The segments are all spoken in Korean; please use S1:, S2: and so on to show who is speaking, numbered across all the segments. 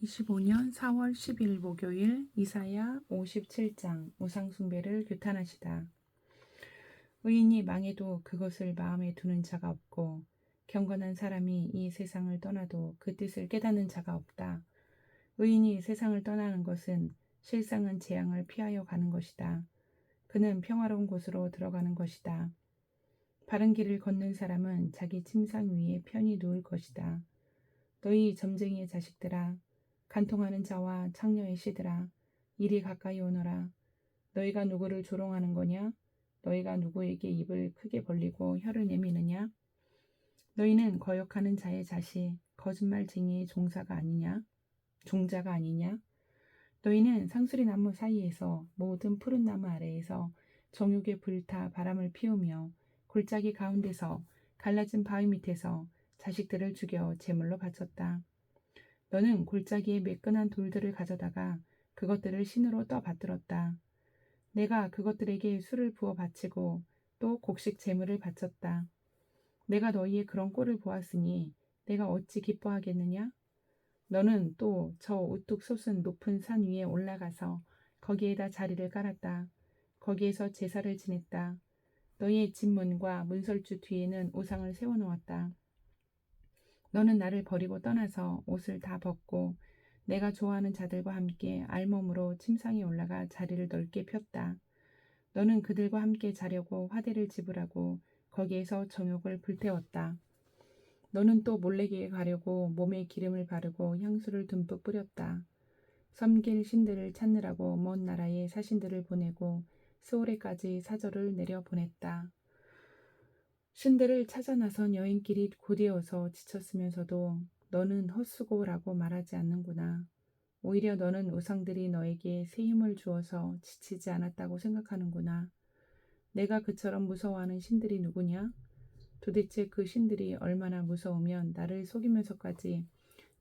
S1: 2025년 4월 10일 목요일 이사야 57장 우상숭배를 규탄하시다. 의인이 망해도 그것을 마음에 두는 자가 없고 경건한 사람이 이 세상을 떠나도 그 뜻을 깨닫는 자가 없다. 의인이 세상을 떠나는 것은 실상은 재앙을 피하여 가는 것이다. 그는 평화로운 곳으로 들어가는 것이다. 바른 길을 걷는 사람은 자기 침상 위에 편히 누울 것이다. 너희 점쟁이의 자식들아, 간통하는 자와 창녀의 씨들아, 이리 가까이 오너라. 너희가 누구를 조롱하는 거냐? 너희가 누구에게 입을 크게 벌리고 혀를 내미느냐? 너희는 거역하는 자의 자식, 거짓말쟁이의 종자가 아니냐? 너희는 상수리 나무 사이에서 모든 푸른 나무 아래에서 정욕에 불타 바람을 피우며 골짜기 가운데서 갈라진 바위 밑에서 자식들을 죽여 제물로 바쳤다. 너는 골짜기에 매끈한 돌들을 가져다가 그것들을 신으로 떠받들었다. 내가 그것들에게 술을 부어 바치고 또 곡식 제물을 바쳤다. 내가 너희의 그런 꼴을 보았으니 내가 어찌 기뻐하겠느냐? 너는 또 저 우뚝 솟은 높은 산 위에 올라가서 거기에다 자리를 깔았다. 거기에서 제사를 지냈다. 너희의 집 문과 문설주 뒤에는 우상을 세워놓았다. 너는 나를 버리고 떠나서 옷을 다 벗고 내가 좋아하는 자들과 함께 알몸으로 침상에 올라가 자리를 넓게 폈다. 너는 그들과 함께 자려고 화대를 지불하고 거기에서 정욕을 불태웠다. 너는 또 몰래기에 가려고 몸에 기름을 바르고 향수를 듬뿍 뿌렸다. 섬길 신들을 찾느라고 먼 나라에 사신들을 보내고 스오레까지 사절을 내려 보냈다. 신들을 찾아 나선 여행길이 고되어서 지쳤으면서도 너는 헛수고라고 말하지 않는구나. 오히려 너는 우상들이 너에게 새 힘을 주어서 지치지 않았다고 생각하는구나. 내가 그처럼 무서워하는 신들이 누구냐? 도대체 그 신들이 얼마나 무서우면 나를 속이면서까지,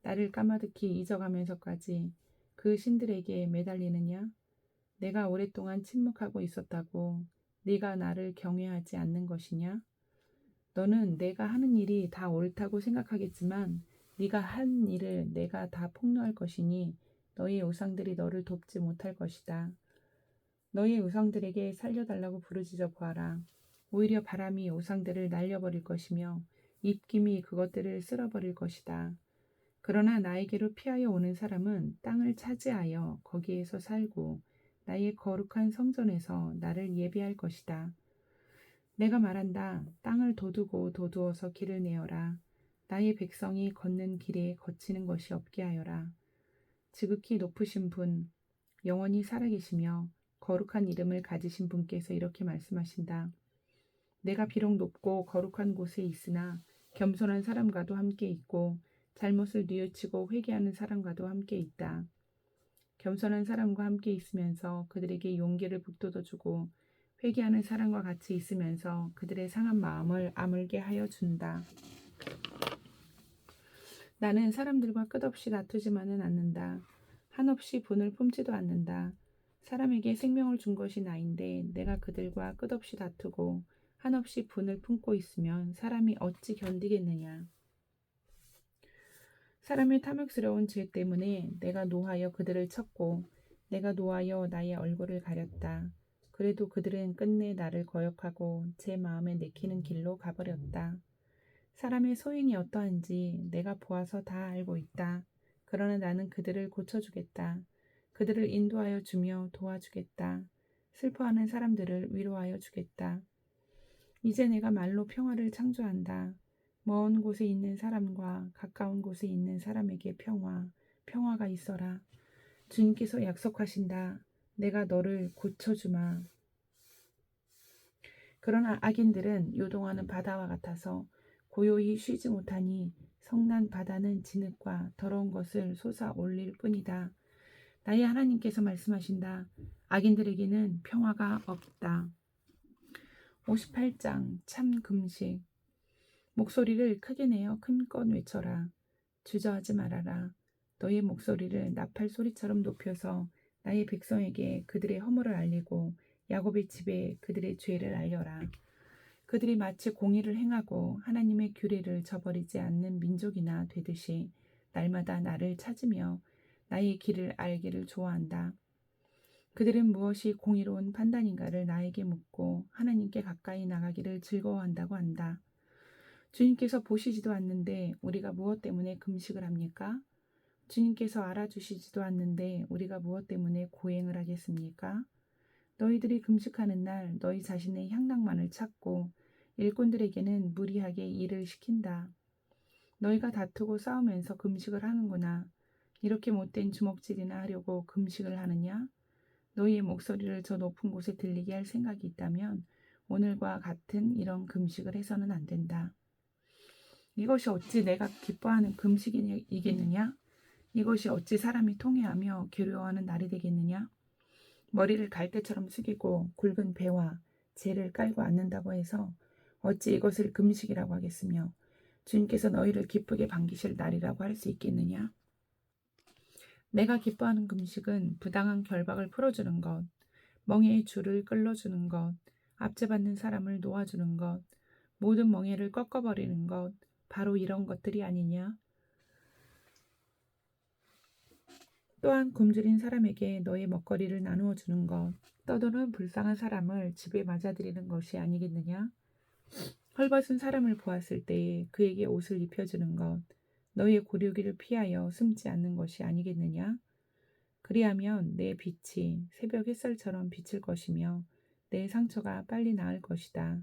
S1: 나를 까마득히 잊어가면서까지 그 신들에게 매달리느냐? 내가 오랫동안 침묵하고 있었다고 네가 나를 경외하지 않는 것이냐? 너는 내가 하는 일이 다 옳다고 생각하겠지만 네가 한 일을 내가 다 폭로할 것이니 너희의 우상들이 너를 돕지 못할 것이다. 너희의 우상들에게 살려달라고 부르짖어 보아라. 오히려 바람이 우상들을 날려버릴 것이며 입김이 그것들을 쓸어버릴 것이다. 그러나 나에게로 피하여 오는 사람은 땅을 차지하여 거기에서 살고 나의 거룩한 성전에서 나를 예배할 것이다. 내가 말한다. 땅을 도두어서 길을 내어라. 나의 백성이 걷는 길에 거치는 것이 없게 하여라. 지극히 높으신 분, 영원히 살아계시며 거룩한 이름을 가지신 분께서 이렇게 말씀하신다. 내가 비록 높고 거룩한 곳에 있으나 겸손한 사람과도 함께 있고 잘못을 뉘우치고 회개하는 사람과도 함께 있다. 겸손한 사람과 함께 있으면서 그들에게 용기를 북돋아주고 회개하는 사람과 같이 있으면서 그들의 상한 마음을 아물게 하여 준다. 나는 사람들과 끝없이 다투지만은 않는다. 한없이 분을 품지도 않는다. 사람에게 생명을 준 것이 나인데 내가 그들과 끝없이 다투고 한없이 분을 품고 있으면 사람이 어찌 견디겠느냐. 사람의 탐욕스러운 죄 때문에 내가 노하여 그들을 쳤고 내가 노하여 나의 얼굴을 가렸다. 그래도 그들은 끝내 나를 거역하고 제 마음에 내키는 길로 가버렸다. 사람의 소인이 어떠한지 내가 보아서 다 알고 있다. 그러나 나는 그들을 고쳐주겠다. 그들을 인도하여 주며 도와주겠다. 슬퍼하는 사람들을 위로하여 주겠다. 이제 내가 말로 평화를 창조한다. 먼 곳에 있는 사람과 가까운 곳에 있는 사람에게 평화가 있어라. 주님께서 약속하신다. 내가 너를 고쳐주마. 그러나 악인들은 요동하는 바다와 같아서 고요히 쉬지 못하니 성난 바다는 진흙과 더러운 것을 솟아 올릴 뿐이다. 나의 하나님께서 말씀하신다. 악인들에게는 평화가 없다. 58장 참 금식. 목소리를 크게 내어 큰껏 외쳐라. 주저하지 말아라. 너의 목소리를 나팔 소리처럼 높여서 나의 백성에게 그들의 허물을 알리고 야곱의 집에 그들의 죄를 알려라. 그들이 마치 공의를 행하고 하나님의 규례를 저버리지 않는 민족이나 되듯이 날마다 나를 찾으며 나의 길을 알기를 좋아한다. 그들은 무엇이 공의로운 판단인가를 나에게 묻고 하나님께 가까이 나가기를 즐거워한다고 한다. 주님께서 보시지도 않는데 우리가 무엇 때문에 금식을 합니까? 주님께서 알아주시지도 않는데 우리가 무엇 때문에 고행을 하겠습니까? 너희들이 금식하는 날 너희 자신의 향락만을 찾고 일꾼들에게는 무리하게 일을 시킨다. 너희가 다투고 싸우면서 금식을 하는구나. 이렇게 못된 주먹질이나 하려고 금식을 하느냐? 너희의 목소리를 저 높은 곳에 들리게 할 생각이 있다면 오늘과 같은 이런 금식을 해서는 안 된다. 이것이 어찌 내가 기뻐하는 금식이겠느냐? 이것이 어찌 사람이 통회하며 괴로워하는 날이 되겠느냐? 머리를 갈대처럼 숙이고 굵은 배와 재를 깔고 앉는다고 해서 어찌 이것을 금식이라고 하겠으며 주님께서 너희를 기쁘게 반기실 날이라고 할 수 있겠느냐? 내가 기뻐하는 금식은 부당한 결박을 풀어주는 것, 멍에의 줄을 끌어주는 것, 압제받는 사람을 놓아주는 것, 모든 멍에를 꺾어버리는 것, 바로 이런 것들이 아니냐? 또한 굶주린 사람에게 너의 먹거리를 나누어 주는 것, 떠도는 불쌍한 사람을 집에 맞아들이는 것이 아니겠느냐? 헐벗은 사람을 보았을 때에 그에게 옷을 입혀주는 것, 너의 고르기를 피하여 숨지 않는 것이 아니겠느냐? 그리하면 내 빛이 새벽 햇살처럼 비칠 것이며 내 상처가 빨리 나을 것이다.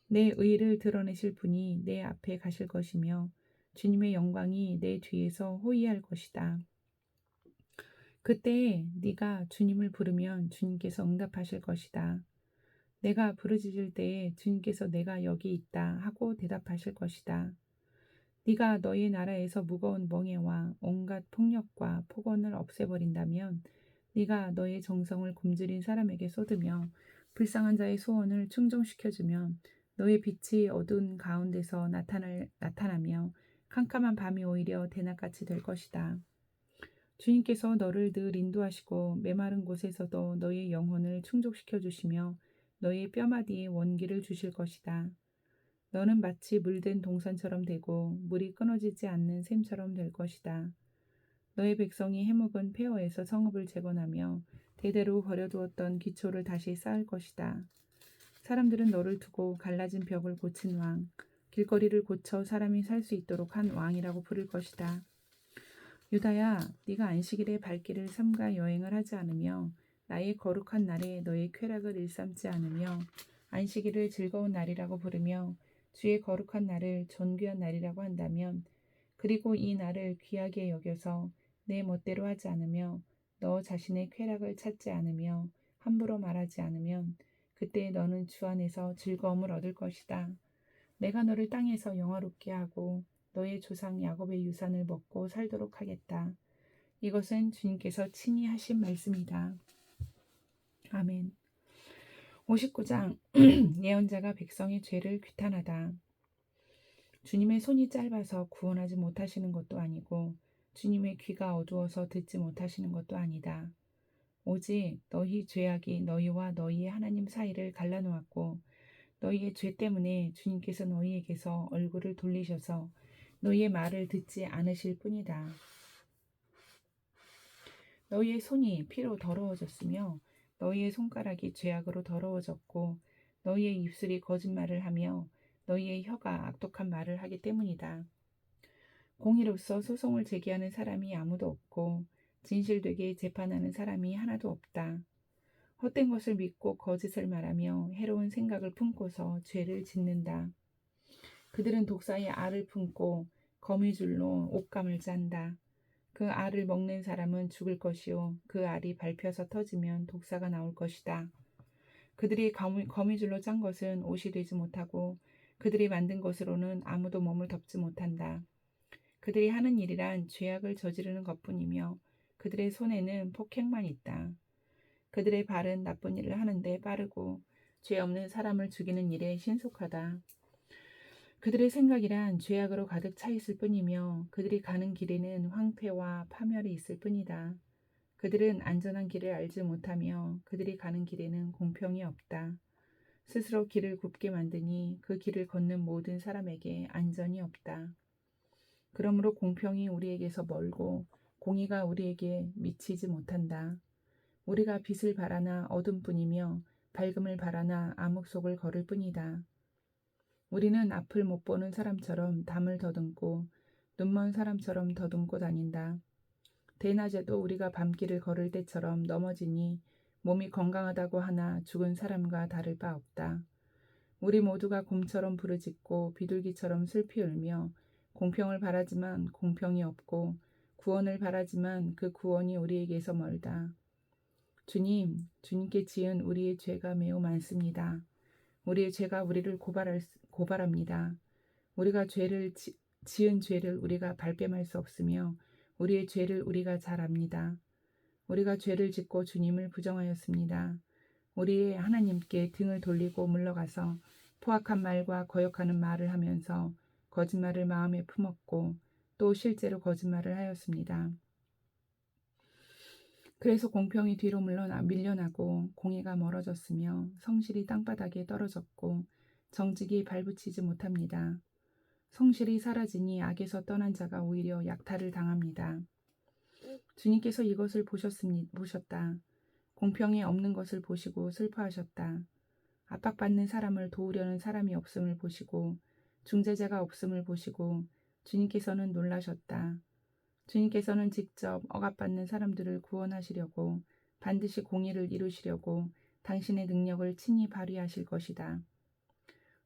S1: 내 의를 드러내실 분이 내 앞에 가실 것이며 주님의 영광이 내 뒤에서 호위할 것이다. 그때에 네가 주님을 부르면 주님께서 응답하실 것이다. 내가 부르짖을 때에 주님께서 내가 여기 있다 하고 대답하실 것이다. 네가 너희 나라에서 무거운 멍에와 온갖 폭력과 폭언을 없애버린다면 네가 너의 정성을 굶주린 사람에게 쏟으며 불쌍한 자의 소원을 충족시켜주면 너의 빛이 어두운 가운데서 나타나며 캄캄한 밤이 오히려 대낮같이 될 것이다. 주님께서 너를 늘 인도하시고 메마른 곳에서도 너의 영혼을 충족시켜 주시며 너의 뼈마디에 원기를 주실 것이다. 너는 마치 물든 동산처럼 되고 물이 끊어지지 않는 샘처럼 될 것이다. 너의 백성이 해묵은 폐허에서 성읍을 재건하며 대대로 버려두었던 기초를 다시 쌓을 것이다. 사람들은 너를 두고 갈라진 벽을 고친 왕, 길거리를 고쳐 사람이 살 수 있도록 한 왕이라고 부를 것이다. 유다야, 네가 안식일에 발길을 삼가 여행을 하지 않으며 나의 거룩한 날에 너의 쾌락을 일삼지 않으며 안식일을 즐거운 날이라고 부르며 주의 거룩한 날을 존귀한 날이라고 한다면 그리고 이 날을 귀하게 여겨서 내 멋대로 하지 않으며 너 자신의 쾌락을 찾지 않으며 함부로 말하지 않으면 그때 너는 주 안에서 즐거움을 얻을 것이다. 내가 너를 땅에서 영화롭게 하고 너의 조상 야곱의 유산을 먹고 살도록 하겠다. 이것은 주님께서 친히 하신 말씀이다. 아멘. 59장 예언자가 백성의 죄를 규탄하다. 주님의 손이 짧아서 구원하지 못하시는 것도 아니고 주님의 귀가 어두워서 듣지 못하시는 것도 아니다. 오직 너희 죄악이 너희와 너희의 하나님 사이를 갈라놓았고 너희의 죄 때문에 주님께서 너희에게서 얼굴을 돌리셔서 너희의 말을 듣지 않으실 뿐이다. 너희의 손이 피로 더러워졌으며 너희의 손가락이 죄악으로 더러워졌고 너희의 입술이 거짓말을 하며 너희의 혀가 악독한 말을 하기 때문이다. 공의로서 소송을 제기하는 사람이 아무도 없고 진실되게 재판하는 사람이 하나도 없다. 헛된 것을 믿고 거짓을 말하며 해로운 생각을 품고서 죄를 짓는다. 그들은 독사의 알을 품고 거미줄로 옷감을 짠다. 그 알을 먹는 사람은 죽을 것이요 그 알이 밟혀서 터지면 독사가 나올 것이다. 그들이 거미줄로 짠 것은 옷이 되지 못하고 그들이 만든 것으로는 아무도 몸을 덮지 못한다. 그들이 하는 일이란 죄악을 저지르는 것뿐이며 그들의 손에는 폭행만 있다. 그들의 발은 나쁜 일을 하는데 빠르고 죄 없는 사람을 죽이는 일에 신속하다. 그들의 생각이란 죄악으로 가득 차 있을 뿐이며 그들이 가는 길에는 황폐와 파멸이 있을 뿐이다. 그들은 안전한 길을 알지 못하며 그들이 가는 길에는 공평이 없다. 스스로 길을 굽게 만드니 그 길을 걷는 모든 사람에게 안전이 없다. 그러므로 공평이 우리에게서 멀고 공의가 우리에게 미치지 못한다. 우리가 빛을 바라나 어둠뿐이며 밝음을 바라나 암흑 속을 걸을 뿐이다. 우리는 앞을 못 보는 사람처럼 담을 더듬고 눈먼 사람처럼 더듬고 다닌다. 대낮에도 우리가 밤길을 걸을 때처럼 넘어지니 몸이 건강하다고 하나 죽은 사람과 다를 바 없다. 우리 모두가 곰처럼 부르짖고 비둘기처럼 슬피 울며 공평을 바라지만 공평이 없고 구원을 바라지만 그 구원이 우리에게서 멀다. 주님, 주님께 지은 우리의 죄가 매우 많습니다. 우리의 죄가 우리를 고발합니다. 우리가 지은 죄를 우리가 발뺌할 수 없으며 우리의 죄를 우리가 잘 압니다. 우리가 죄를 짓고 주님을 부정하였습니다. 우리의 하나님께 등을 돌리고 물러가서 포악한 말과 거역하는 말을 하면서 거짓말을 마음에 품었고 또 실제로 거짓말을 하였습니다. 그래서 공평이 뒤로 밀려나고 공의가 멀어졌으며 성실이 땅바닥에 떨어졌고 정직이 발붙이지 못합니다. 성실이 사라지니 악에서 떠난 자가 오히려 약탈을 당합니다. 주님께서 이것을 보셨다. 공평이 없는 것을 보시고 슬퍼하셨다. 압박받는 사람을 도우려는 사람이 없음을 보시고 중재자가 없음을 보시고 주님께서는 놀라셨다. 주님께서는 직접 억압받는 사람들을 구원하시려고 반드시 공의를 이루시려고 당신의 능력을 친히 발휘하실 것이다.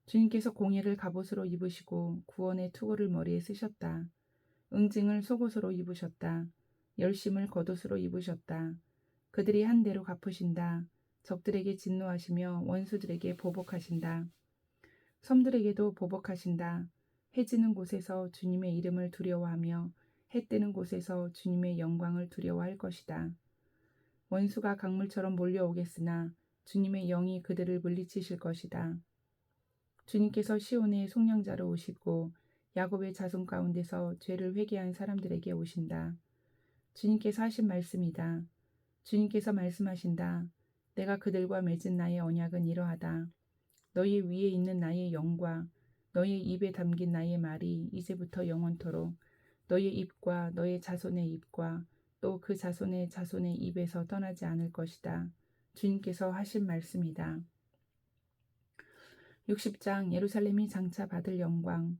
S1: 주님께서 공의를 갑옷으로 입으시고 구원의 투구를 머리에 쓰셨다. 응징을 속옷으로 입으셨다. 열심을 겉옷으로 입으셨다. 그들이 한 대로 갚으신다. 적들에게 진노하시며 원수들에게 보복하신다. 섬들에게도 보복하신다. 해 지는 곳에서 주님의 이름을 두려워하며 해 뜨는 곳에서 주님의 영광을 두려워할 것이다. 원수가 강물처럼 몰려오겠으나 주님의 영이 그들을 물리치실 것이다. 주님께서 시온의 속량자로 오시고 야곱의 자손 가운데서 죄를 회개한 사람들에게 오신다. 주님께서 하신 말씀이다. 주님께서 말씀하신다. 내가 그들과 맺은 나의 언약은 이러하다. 너희 위에 있는 나의 영과 너희 입에 담긴 나의 말이 이제부터 영원토록 너희 입과 너희 자손의 입과 또 그 자손의 자손의 입에서 떠나지 않을 것이다. 주님께서 하신 말씀이다. 60장 예루살렘이 장차 받을 영광.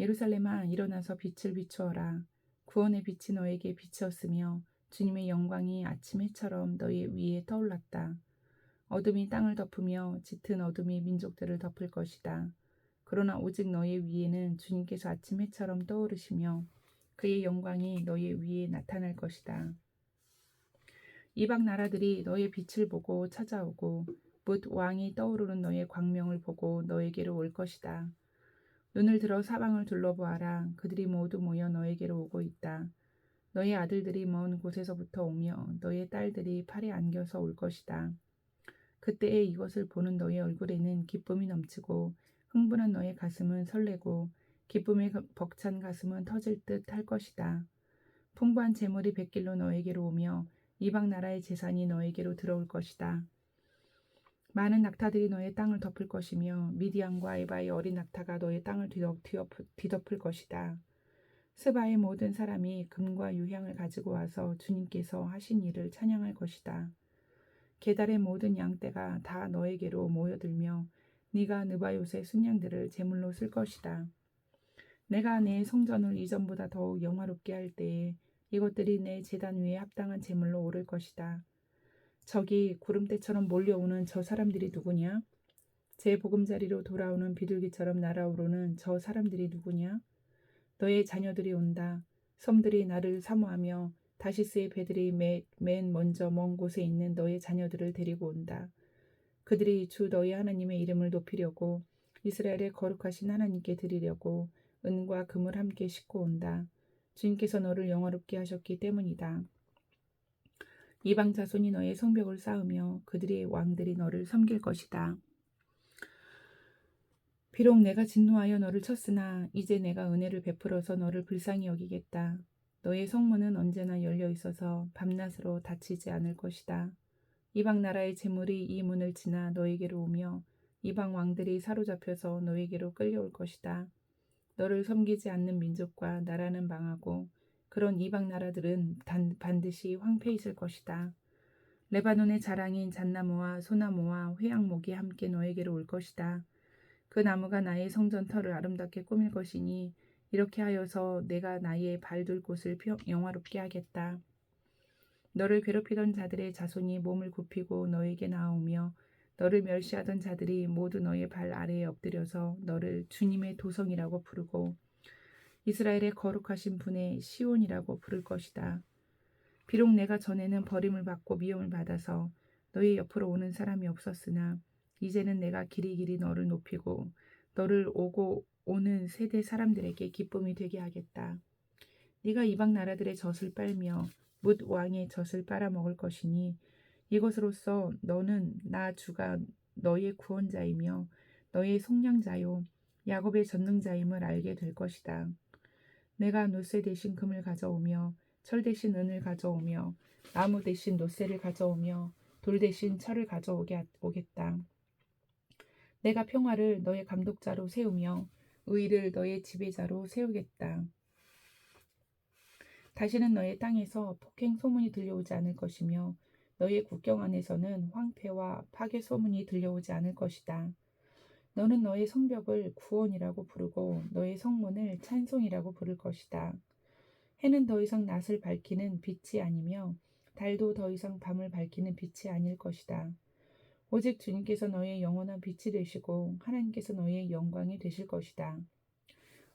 S1: 예루살렘아 일어나서 빛을 비추어라. 구원의 빛이 너에게 비쳤으며 주님의 영광이 아침 해처럼 너희 위에 떠올랐다. 어둠이 땅을 덮으며 짙은 어둠이 민족들을 덮을 것이다. 그러나 오직 너희 위에는 주님께서 아침 해처럼 떠오르시며 그의 영광이 너희 위에 나타날 것이다. 이방 나라들이 너의 빛을 보고 찾아오고 뭇 왕이 떠오르는 너의 광명을 보고 너에게로 올 것이다. 눈을 들어 사방을 둘러보아라. 그들이 모두 모여 너에게로 오고 있다. 너의 아들들이 먼 곳에서부터 오며 너의 딸들이 팔에 안겨서 올 것이다. 그때에 이것을 보는 너의 얼굴에는 기쁨이 넘치고 흥분한 너의 가슴은 설레고 기쁨에 벅찬 가슴은 터질 듯 할 것이다. 풍부한 재물이 백길로 너에게로 오며 이방 나라의 재산이 너에게로 들어올 것이다. 많은 낙타들이 너의 땅을 덮을 것이며 미디안과 에바의 어린 낙타가 너의 땅을 뒤덮을 것이다. 스바의 모든 사람이 금과 유향을 가지고 와서 주님께서 하신 일을 찬양할 것이다. 게달의 모든 양떼가 다 너에게로 모여들며 네가 느바요새 순양들을 제물로 쓸 것이다. 내가 내 성전을 이전보다 더욱 영화롭게 할 때에 이것들이 내 제단 위에 합당한 제물로 오를 것이다. 저기 구름대처럼 몰려오는 저 사람들이 누구냐? 제 보금자리로 돌아오는 비둘기처럼 날아오르는 저 사람들이 누구냐? 너의 자녀들이 온다. 섬들이 나를 사모하며 다시스의 배들이 맨 먼저 먼 곳에 있는 너의 자녀들을 데리고 온다. 그들이 주 너희 하나님의 이름을 높이려고 이스라엘의 거룩하신 하나님께 드리려고 은과 금을 함께 싣고 온다. 주님께서 너를 영화롭게 하셨기 때문이다. 이방 자손이 너의 성벽을 쌓으며 그들의 왕들이 너를 섬길 것이다. 비록 내가 진노하여 너를 쳤으나 이제 내가 은혜를 베풀어서 너를 불쌍히 여기겠다. 너의 성문은 언제나 열려 있어서 밤낮으로 닫히지 않을 것이다. 이방 나라의 재물이 이 문을 지나 너에게로 오며 이방 왕들이 사로잡혀서 너에게로 끌려올 것이다. 너를 섬기지 않는 민족과 나라는 망하고 그런 이방 나라들은 반드시 황폐해질 것이다. 레바논의 자랑인 잣나무와 소나무와 회양목이 함께 너에게로 올 것이다. 그 나무가 나의 성전 터를 아름답게 꾸밀 것이니 이렇게 하여서 내가 나의 발둘 곳을 영화롭게 하겠다. 너를 괴롭히던 자들의 자손이 몸을 굽히고 너에게 나아오며 너를 멸시하던 자들이 모두 너의 발 아래에 엎드려서 너를 주님의 도성이라고 부르고 이스라엘의 거룩하신 분의 시온이라고 부를 것이다. 비록 내가 전에는 버림을 받고 미움을 받아서 너희 옆으로 오는 사람이 없었으나 이제는 내가 길이길이 너를 높이고 너를 오고 오는 세대 사람들에게 기쁨이 되게 하겠다. 네가 이방 나라들의 젖을 빨며 뭇 왕의 젖을 빨아먹을 것이니 이것으로써 너는 나 주가 너의 구원자이며 너의 속량자요 야곱의 전능자임을 알게 될 것이다. 내가 노쇠 대신 금을 가져오며 철 대신 은을 가져오며 나무 대신 노쇠를 가져오며 돌 대신 철을 가져오겠다. 내가 평화를 너의 감독자로 세우며 의를 너의 지배자로 세우겠다. 다시는 너의 땅에서 폭행 소문이 들려오지 않을 것이며 너의 국경 안에서는 황폐와 파괴 소문이 들려오지 않을 것이다. 너는 너의 성벽을 구원이라고 부르고 너의 성문을 찬송이라고 부를 것이다. 해는 더 이상 낮을 밝히는 빛이 아니며 달도 더 이상 밤을 밝히는 빛이 아닐 것이다. 오직 주님께서 너의 영원한 빛이 되시고 하나님께서 너의 영광이 되실 것이다.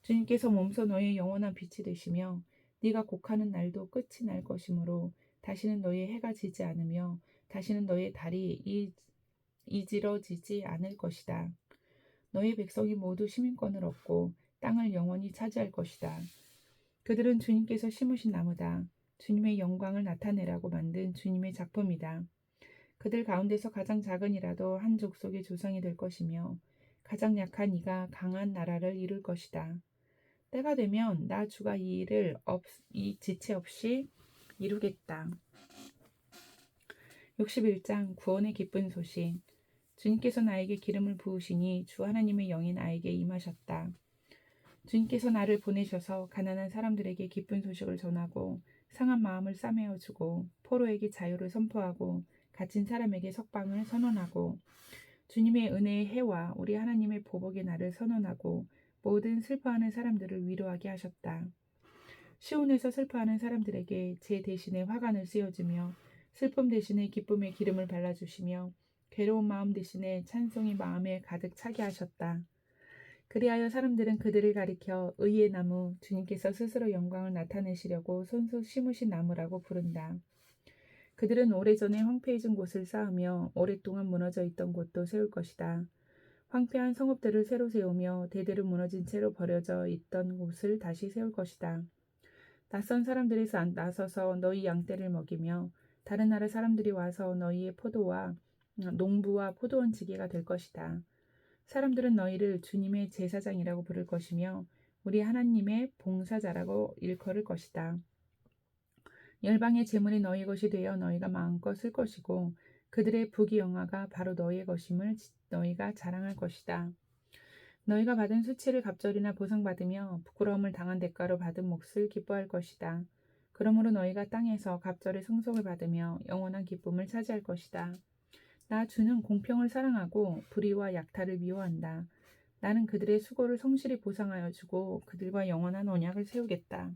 S1: 주님께서 몸소 너의 영원한 빛이 되시며 네가 곡하는 날도 끝이 날 것이므로 다시는 너의 해가 지지 않으며 다시는 너의 달이 이지러지지 않을 것이다. 너희 백성이 모두 시민권을 얻고 땅을 영원히 차지할 것이다. 그들은 주님께서 심으신 나무다. 주님의 영광을 나타내라고 만든 주님의 작품이다. 그들 가운데서 가장 작은 이라도 한 족속의 조상이 될 것이며 가장 약한 이가 강한 나라를 이룰 것이다. 때가 되면 나 주가 이 일을 이 지체 없이 이루겠다. 61장 구원의 기쁜 소식. 주님께서 나에게 기름을 부으시니 주 하나님의 영이 나에게 임하셨다. 주님께서 나를 보내셔서 가난한 사람들에게 기쁜 소식을 전하고 상한 마음을 싸매어 주고 포로에게 자유를 선포하고 갇힌 사람에게 석방을 선언하고 주님의 은혜의 해와 우리 하나님의 보복의 날을 선언하고 모든 슬퍼하는 사람들을 위로하게 하셨다. 시온에서 슬퍼하는 사람들에게 제 대신에 화관을 씌워주며 슬픔 대신에 기쁨의 기름을 발라주시며 괴로운 마음 대신에 찬송이 마음에 가득 차게 하셨다. 그리하여 사람들은 그들을 가리켜 의의 나무, 주님께서 스스로 영광을 나타내시려고 손수 심으신 나무라고 부른다. 그들은 오래전에 황폐해진 곳을 쌓으며 오랫동안 무너져 있던 곳도 세울 것이다. 황폐한 성읍들을 새로 세우며 대대로 무너진 채로 버려져 있던 곳을 다시 세울 것이다. 낯선 사람들이 나서서 너희 양떼를 먹이며 다른 나라 사람들이 와서 너희의 포도와 농부와 포도원 지게가 될 것이다. 사람들은 너희를 주님의 제사장이라고 부를 것이며 우리 하나님의 봉사자라고 일컬을 것이다. 열방의 재물이 너희 것이 되어 너희가 마음껏 쓸 것이고 그들의 부귀영화가 바로 너희의 것임을 너희가 자랑할 것이다. 너희가 받은 수치를 갑절이나 보상받으며 부끄러움을 당한 대가로 받은 몫을 기뻐할 것이다. 그러므로 너희가 땅에서 갑절의 승속을 받으며 영원한 기쁨을 차지할 것이다. 나 주는 공평을 사랑하고 불의와 약탈을 미워한다. 나는 그들의 수고를 성실히 보상하여 주고 그들과 영원한 언약을 세우겠다.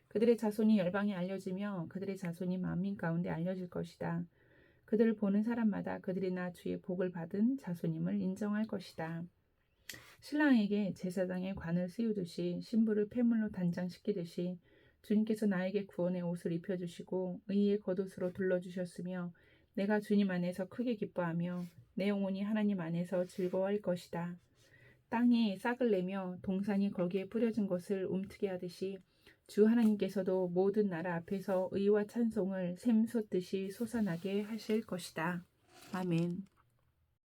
S1: 그들의 자손이 열방에 알려지며 그들의 자손이 만민 가운데 알려질 것이다. 그들을 보는 사람마다 그들이 나 주의 복을 받은 자손임을 인정할 것이다. 신랑에게 제사장의 관을 씌우듯이 신부를 폐물로 단장시키듯이 주님께서 나에게 구원의 옷을 입혀주시고 의의 겉옷으로 둘러주셨으며 내가 주님 안에서 크게 기뻐하며 내 영혼이 하나님 안에서 즐거워할 것이다. 땅이 싹을 내며 동산이 거기에 뿌려진 것을 움트게 하듯이 주 하나님께서도 모든 나라 앞에서 의와 찬송을 샘솟듯이 솟아나게 하실 것이다. 아멘.